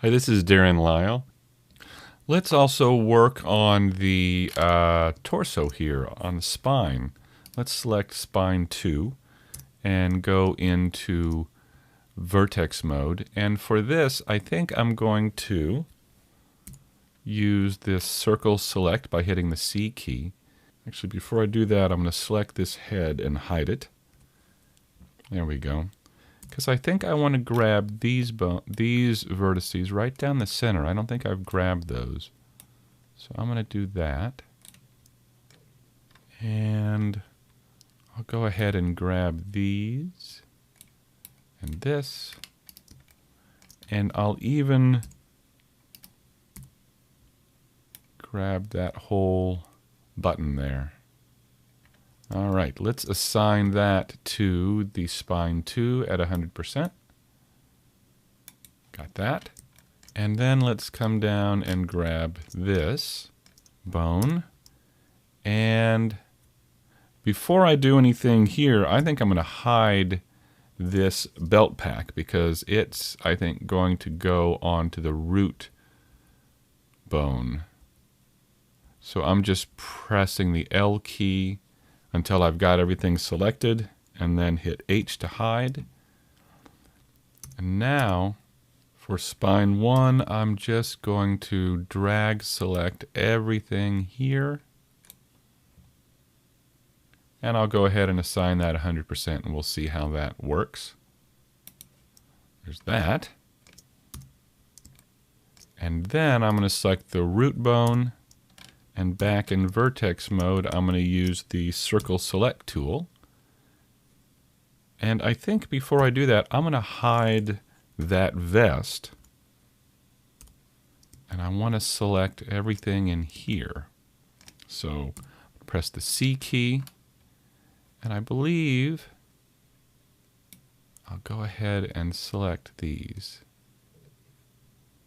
Hi, this is Darren Lyle. Let's also work on the torso here, on the spine. Let's select spine 2 and go into vertex mode. And for this, I think I'm going to use this circle select by hitting the C key. Actually, before I do that, I'm going to select this head and hide it. There we go. Because I think I want to grab these vertices right down the center. I don't think I've grabbed those. So I'm going to do that. And I'll go ahead and grab these and this. And I'll even grab that whole button there. All right, let's assign that to the spine 2 at 100%. Got that. And then let's come down and grab this bone. And before I do anything here, I think I'm going to hide this belt pack because it's, I think, going to go onto the root bone. So I'm just pressing the L key until I've got everything selected, and then hit H to hide. And now, for spine 1, I'm just going to drag select everything here. And I'll go ahead and assign that 100%, and we'll see how that works. There's that. And then I'm going to select the root bone. And back in vertex mode, I'm going to use the circle select tool. And I think before I do that, I'm going to hide that vest. And I want to select everything in here. So press the C key. And I believe I'll go ahead and select these.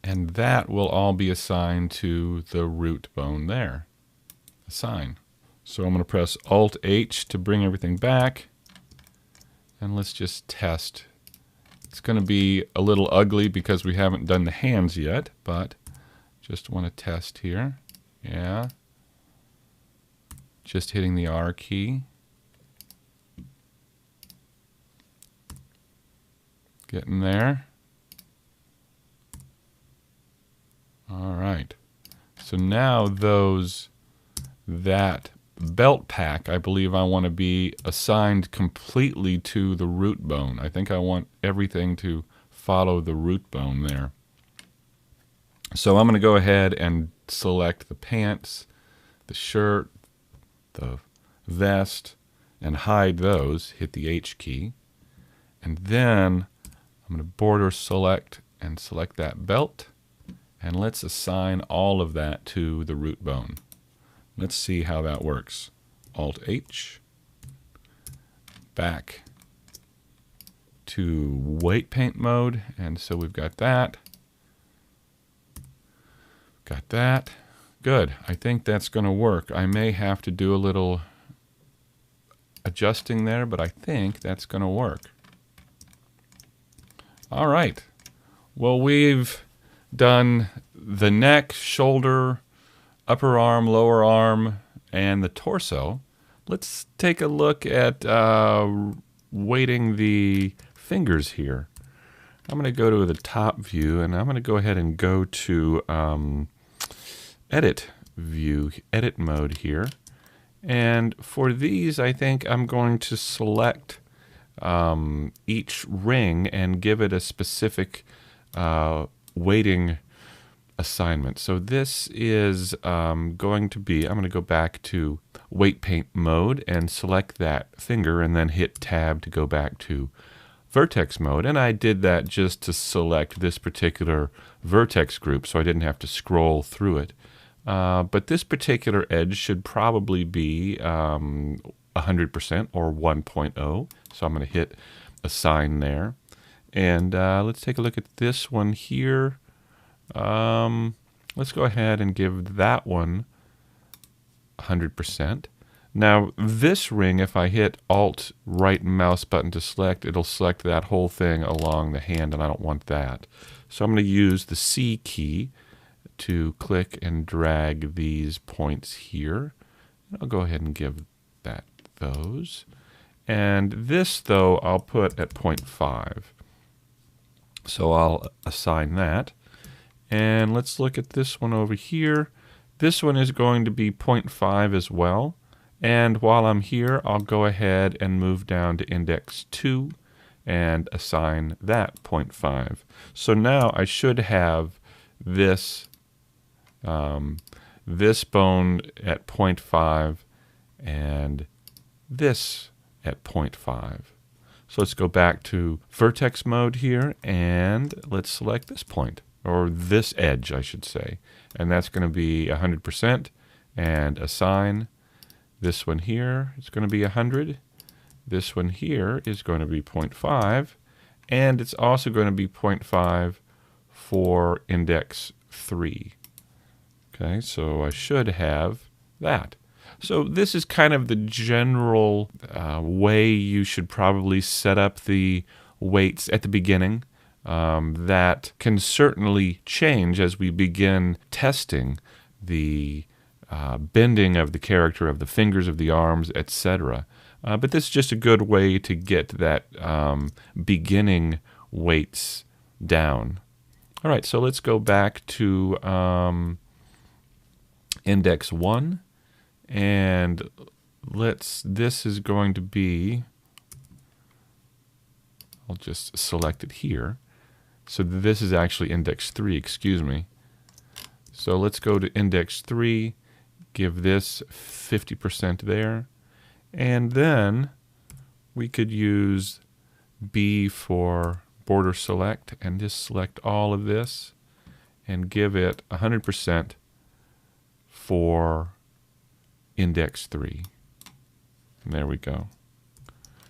And that will all be assigned to the root bone there. Assign. So I'm going to press Alt-H to bring everything back. And let's just test. It's going to be a little ugly because we haven't done the hands yet, but just want to test here. Yeah. Just hitting the R key. Getting there. All right. So now that belt pack, I believe I want to be assigned completely to the root bone. I think I want everything to follow the root bone there. So I'm going to go ahead and select the pants, the shirt, the vest, and hide those. Hit the H key. And then I'm going to border select and select that belt. And let's assign all of that to the root bone. Let's see how that works. Alt-H. Back to weight paint mode. And so we've got that. Got that. Good. I think that's going to work. I may have to do a little adjusting there, but I think that's going to work. All right. Well, we've done the neck, shoulder, upper arm, lower arm, and the torso. Let's take a look at weighting the fingers here. I'm going to go to the top view, and I'm going to go ahead and go to edit view, edit mode here. And for these, I think I'm going to select each ring and give it a specific weighting assignment. So this is going to be, I'm going to go back to weight paint mode and select that finger and then hit tab to go back to vertex mode. And I did that just to select this particular vertex group so I didn't have to scroll through it. But this particular edge should probably be 100% or 1.0. So I'm going to hit assign there. And let's take a look at this one here. Let's go ahead and give that one 100%. Now this ring, if I hit Alt right mouse button to select, it'll select that whole thing along the hand, and I don't want that. So I'm going to use the C key to click and drag these points here. I'll go ahead and give that those. And this, though, I'll put at 0.5. So I'll assign that. And let's look at this one over here. This one is going to be 0.5 as well. And while I'm here, I'll go ahead and move down to index 2 and assign that 0.5. So now I should have this, this bone at 0.5 and this at 0.5. So let's go back to vertex mode here, and let's select this point, or this edge, I should say. And that's going to be 100%, and assign. This one here is going to be 100. This one here is going to be 0.5, and it's also going to be 0.5 for index 3. Okay, so I should have that. So this is kind of the general way you should probably set up the weights at the beginning. That can certainly change as we begin testing the bending of the character of the fingers, of the arms, etc. But this is just a good way to get that beginning weights down. All right, so let's go back to index 1. And this is going to be, I'll just select it here. So this is actually index 3, excuse me. So let's go to index 3, give this 50% there. And then we could use B for border select and just select all of this and give it 100% for index 3. And there we go.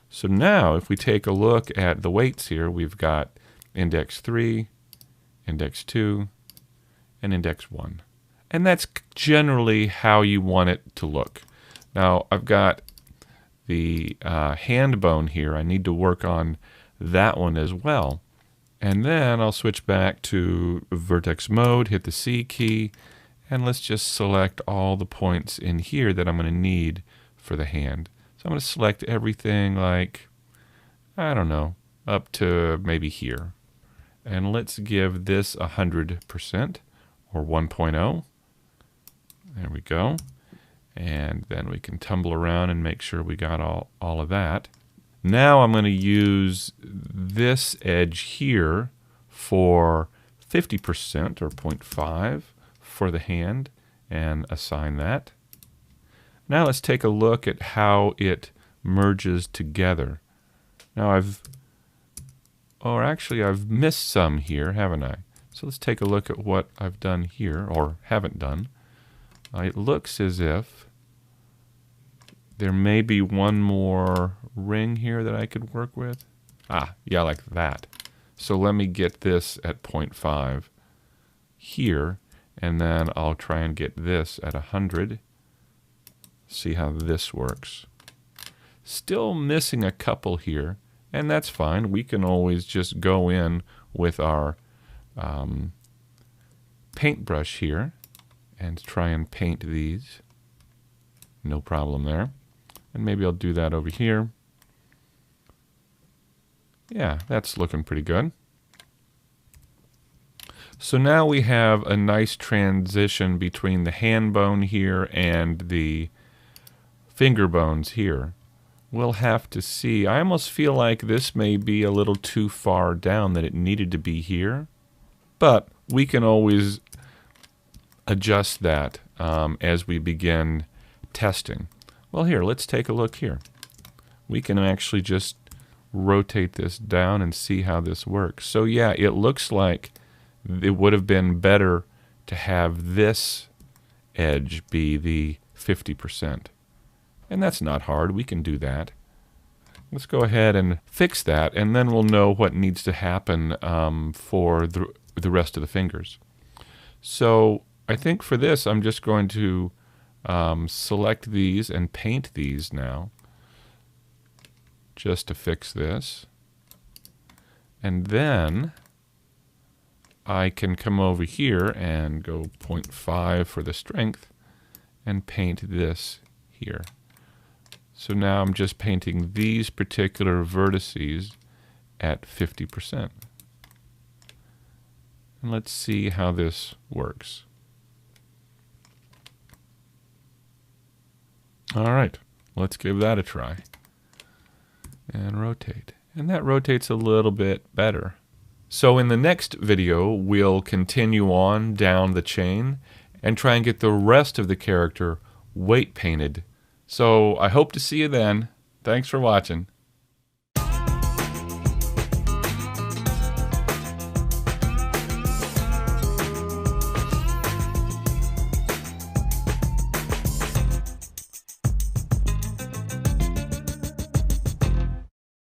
So now if we take a look at the weights here, we've got index 3, index 2, and index 1. And that's generally how you want it to look. Now I've got the hand bone here. I need to work on that one as well. And then I'll switch back to vertex mode, hit the C key, and let's just select all the points in here that I'm going to need for the hand. So I'm going to select everything like, I don't know, up to maybe here. And let's give this 100% or 1.0. There we go. And then we can tumble around and make sure we got all of that. Now I'm going to use this edge here for 50% or 0.5. for the hand and assign that. Now let's take a look at how it merges together. Now I've missed some here, haven't I? So let's take a look at what I've done here, or haven't done. It looks as if there may be one more ring here that I could work with. Yeah, like that. So let me get this at 0.5 here. And then I'll try and get this at 100. See how this works. Still missing a couple here, and that's fine. We can always just go in with our paintbrush here and try and paint these. No problem there. And maybe I'll do that over here. Yeah, that's looking pretty good. So now we have a nice transition between the hand bone here and the finger bones here. We'll have to see. I almost feel like this may be a little too far down, that it needed to be here. But we can always adjust that as we begin testing. Well, here, let's take a look here. We can actually just rotate this down and see how this works. So yeah, it looks like it would have been better to have this edge be the 50%. And that's not hard. We can do that. Let's go ahead and fix that, and then we'll know what needs to happen for the rest of the fingers. So I think for this, I'm just going to select these and paint these now, just to fix this. And then I can come over here and go 0.5 for the strength and paint this here. So now I'm just painting these particular vertices at 50%. And let's see how this works. All right, let's give that a try. And rotate. And that rotates a little bit better. So in the next video, we'll continue on down the chain and try and get the rest of the character weight painted. So I hope to see you then. Thanks for watching.